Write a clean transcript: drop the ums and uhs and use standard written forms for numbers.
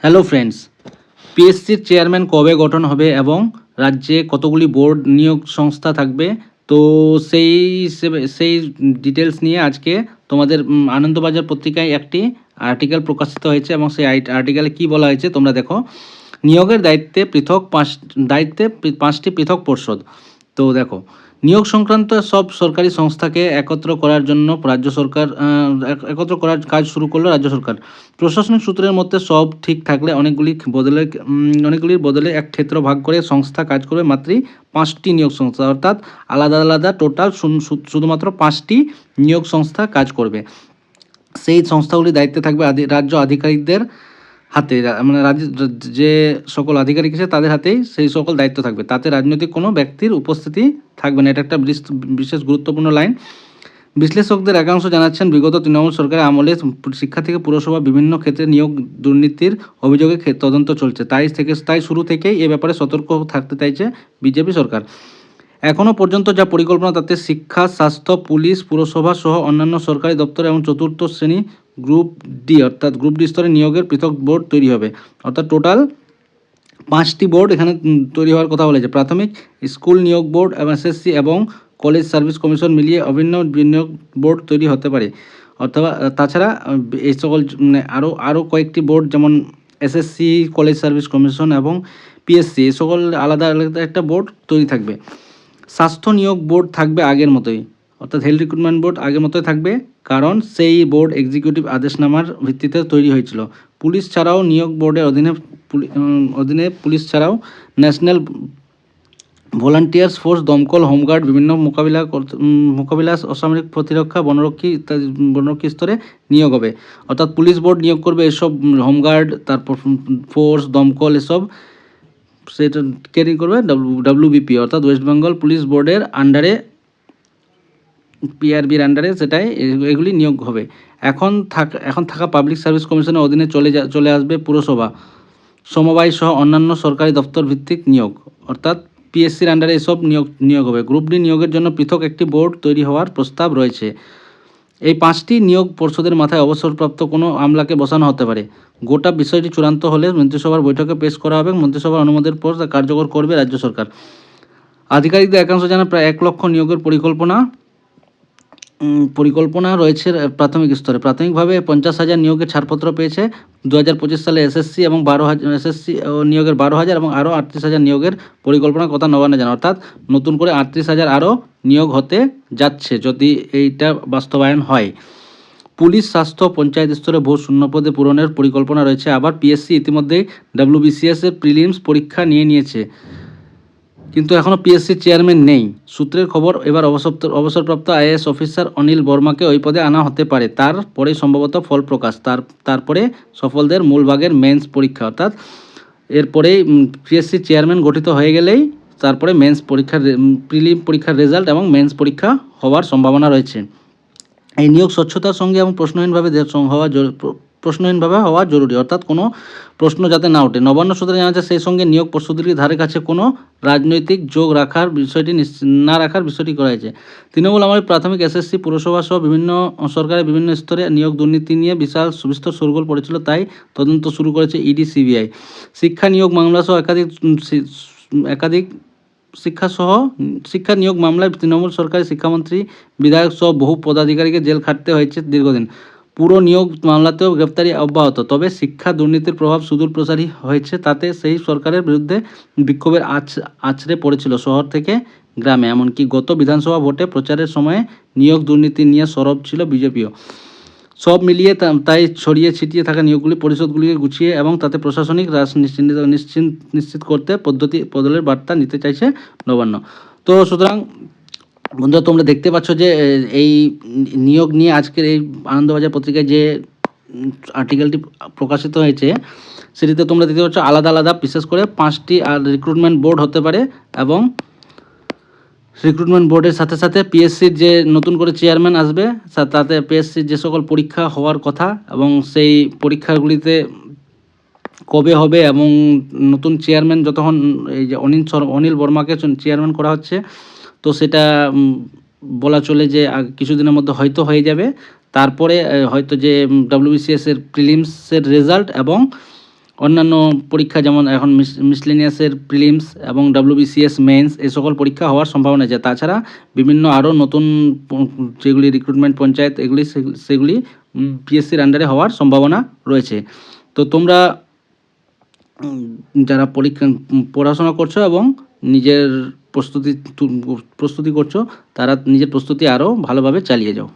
Hello friends, পিএসসির chairman কবে গঠন হবে এবং রাজ্যে কতগুলি বোর্ড নিয়োগ সংস্থা থাকবে, তো সেই ডিটেলস নিয়ে আজকে তোমাদের আনন্দবাজার পত্রিকায় একটি আর্টিকেল প্রকাশিত হয়েছে এবং সেই আর্টিকেলে কী বলা হয়েছে তোমরা দেখো। নিয়োগের দায়িত্বে পাঁচটি পৃথক পর্ষদ। তো দেখো, নিয়োগ সংক্রান্ত সব সরকারি সংস্থাকে একত্র করার জন্য একত্র করার কাজ শুরু করলো রাজ্য সরকার। প্রশাসনিক সূত্রের মধ্যে সব ঠিক থাকলে অনেকগুলির বদলে এক ক্ষেত্র ভাগ করে সংস্থা কাজ করবে মাত্র 5টি নিয়োগ সংস্থা, অর্থাৎ আলাদা আলাদা টোটাল শুধুমাত্র 5টি নিয়োগ সংস্থা কাজ করবে। সেই সংস্থাগুলির দায়িত্বে থাকবে রাজ্য আধিকারিকদের হাতে, মানে যে সকল আধিকারিক আছে তাদের হাতেই সেই সকল দায়িত্ব থাকবে। তাতে রাজনৈতিক কোনো ব্যক্তির উপস্থিতি থাকবে না। এটা একটা বিশেষ গুরুত্বপূর্ণ লাইন। বিশ্লেষকদের একাংশ জানাচ্ছেন, বিগত তৃণমূল সরকারের আমলে শিক্ষা থেকে পুরসভা বিভিন্ন ক্ষেত্রে নিয়োগ দুর্নীতির অভিযোগে তদন্ত চলছে। তাই শুরু থেকেই এ ব্যাপারে সতর্ক থাকতে চাইছে বিজেপি সরকার। এখনও পর্যন্ত যা পরিকল্পনা তাতে শিক্ষা, স্বাস্থ্য, পুলিশ, পুরসভা সহ অন্যান্য সরকারি দপ্তর এবং চতুর্থ শ্রেণী গ্রুপ ডি স্তরে নিয়োগের পৃথক বোর্ড তৈরি হবে। অর্থাৎ টোটাল 5টি বোর্ড এখানে তৈরি হওয়ার কথা বলেছে। প্রাথমিক স্কুল নিয়োগ বোর্ড এবং এসএসসি এবং কলেজ সার্ভিস কমিশন মিলিয়ে অভিন্ন নিয়োগ বোর্ড তৈরি হতে পারে। অথবা তাছাড়া এই সকল আরও কয়েকটি বোর্ড, যেমন এসএসসি, কলেজ সার্ভিস কমিশন এবং পিএসসি, এই সকল আলাদা আলাদা একটা বোর্ড তৈরি থাকবে। স্বাস্থ্য নিয়োগ বোর্ড থাকবে আগের মতোই, অর্থাৎ হেলথ রিক্রুটমেন্ট বোর্ড আগের মতোই থাকবে, কারণ সেই বোর্ড এক্সিকিউটিভ আদেশনামার ভিত্তিতে তৈরি হয়েছিল। পুলিশ ছাড়াও নিয়োগ বোর্ডের অধীনে পুলিশ ছাড়াও ন্যাশনাল ভলান্টিয়ার্স ফোর্স, দমকল, হোমগার্ড, বিভিন্ন মোকাবিলা, অসামরিক প্রতিরক্ষা, বনরক্ষী স্তরে নিয়োগ হবে। অর্থাৎ পুলিশ বোর্ড নিয়োগ করবে এসব হোমগার্ড, তারপর ফোর্স, দমকল, এসব সেটা ক্যারি করবে ডাব্লিউবিপি, অর্থাৎ ওয়েস্ট বেঙ্গল পুলিশ বোর্ডের আন্ডারে, পিআরবির আন্ডারে সেটাই এগুলি নিয়োগ হবে। এখন থাকা পাবলিক সার্ভিস কমিশনের অধীনে চলে আসবে পুরসভা, সমবায় সহ অন্যান্য সরকারি দপ্তর ভিত্তিক নিয়োগ, অর্থাৎ পিএসসির আন্ডারে এসব নিয়োগ হবে। গ্রুপ ডি নিয়োগের জন্য পৃথক একটি বোর্ড তৈরি হওয়ার প্রস্তাব রয়েছে। এই 5টি নিয়োগ পর্ষদের মাথায় অবসরপ্রাপ্ত কোনো আমলাকে বসানো হতে পারে। গোটা বিষয়টি চূড়ান্ত হলে মন্ত্রিসভার বৈঠকে পেশ করা হবে। মন্ত্রিসভার অনুমোদনের পর তা কার্যকর করবে রাজ্য সরকার। আধিকারিকদের একাংশ জানান, প্রায় 1 লক্ষ নিয়োগের পরিকল্পনা রয়েছে প্রাথমিক স্তরে। প্রাথমিকভাবে 50,000 নিয়োগের ছাড়পত্র পেয়েছে 2025 সালে এসএসসি এবং 12,000 নিয়োগের 12,000 এবং আরও 38,000 নিয়োগের পরিকল্পনার কথা নবান্নে জানা, অর্থাৎ নতুন করে 38,000 আরও নিয়োগ হতে যাচ্ছে যদি এইটা বাস্তবায়ন হয়। পুলিশ, স্বাস্থ্য, পঞ্চায়েত স্তরে বহু শূন্যপদে পূরণের পরিকল্পনা রয়েছে। আবার পিএসসি ইতিমধ্যেই WBCS এর প্রিলিমস পরীক্ষা নিয়েছে, কিন্তু এখনও পিএসসির চেয়ারম্যান নেই। সূত্রের খবর, এবার অবসরপ্রাপ্ত আইএএস অফিসার অনিল বর্মাকে ওই পদে আনা হতে পারে। তারপরে সম্ভবত ফল প্রকাশ, তারপরে সফলদের মূলভাগের মেন্স পরীক্ষা, অর্থাৎ এরপরেই পিএসসির চেয়ারম্যান গঠিত হয়ে গেলেই তারপরে প্রিলিম পরীক্ষার রেজাল্ট এবং মেন্স পরীক্ষা হওয়ার সম্ভাবনা রয়েছে। এই নিয়োগ স্বচ্ছতার সঙ্গে এবং প্রশ্নহীনভাবে হওয়া জরুরি, অর্থাৎ কোনো প্রশ্ন যাতে না ওঠে। নবান্ন সূত্রে জানা যায়, সেই সঙ্গে নিয়োগ পদ্ধতির ধারে কাছে কোনো রাজনৈতিক যোগ না রাখার বিষয়টি করা হয়েছে। তৃণমূল আমলে প্রাথমিক, এসএসসি, পুরসভা সহ সরকারের বিভিন্ন স্তরে নিয়োগ দুর্নীতি নিয়ে বিস্তর শোরগোল পড়েছিল, তাই তদন্ত শুরু করেছে ইডি, সিবিআই। শিক্ষা নিয়োগ মামলা সহ একাধিক শিক্ষা নিয়োগ মামলায় তৃণমূল সরকারের শিক্ষামন্ত্রী, বিধায়ক সহ বহু পদাধিকারীকে জেল খাটতে হয়েছে দীর্ঘদিন। পুরো নিয়োগ মামলাতেও গ্রেপ্তারি অব্যাহত। তবে শিক্ষা দুর্নীতির প্রভাব সুদূর প্রসারী হয়েছে, তাতে সেই সরকারের বিরুদ্ধে বিক্ষোভের আছড়ে পড়েছিল শহর থেকে গ্রামে। এমনকি গত বিধানসভা ভোটে প্রচারের সময়ে নিয়োগ দুর্নীতি নিয়ে সরব ছিল বিজেপিও। সব মিলিয়ে তাই ছড়িয়ে ছিটিয়ে থাকা নিয়োগগুলি পরিষদগুলিকে গুছিয়ে এবং তাতে প্রশাসনিক রাজ নিশ্চিত করতে পদ্ধতি বদলের বার্তা নিতে চাইছে নবান্ন। তো সুতরাং বন্ধুরা, তোমরা দেখতে পাচ্ছ যে এই নিয়োগ নিয়ে আজকের এই আনন্দবাজার পত্রিকায় যে আর্টিকেলটি প্রকাশিত হয়েছে সেটিতে তোমরা দেখতে পাচ্ছ আলাদা আলাদা বিশেষ করে 5টি রিক্রুটমেন্ট বোর্ড হতে পারে, এবং রিক্রুটমেন্ট বোর্ডের সাথে সাথে পিএসসির যে নতুন করে চেয়ারম্যান আসবে, তাতে পিএসসির যে সকল পরীক্ষা হওয়ার কথা এবং সেই পরীক্ষাগুলিতে কবে হবে এবং নতুন চেয়ারম্যান যতক্ষণ এই যে অনিল বর্মাকে চেয়ারম্যান করা হচ্ছে, তো সেটা বলা চলে যে কিছুদিনের মধ্যে হয়তো হয়ে যাবে। তারপরে হয়তো যে WBCS এর প্রিলিমসের রেজাল্ট এবং অন্যান্য পরীক্ষা যেমন এখন মিসলেনিয়াসের প্রিলিমস এবং WBCS মেন্স এই সকল পরীক্ষা হওয়ার সম্ভাবনা আছে। তাছাড়া বিভিন্ন আরও নতুন যেগুলি রিক্রুটমেন্ট পঞ্চায়েত সেগুলি পিএসসির আন্ডারে হওয়ার সম্ভাবনা রয়েছে। তো তোমরা যারা পড়াশোনা করছো এবং নিজের প্রস্তুতি করছো, তারা নিজের প্রস্তুতি আরও ভালোভাবে চালিয়ে যাও।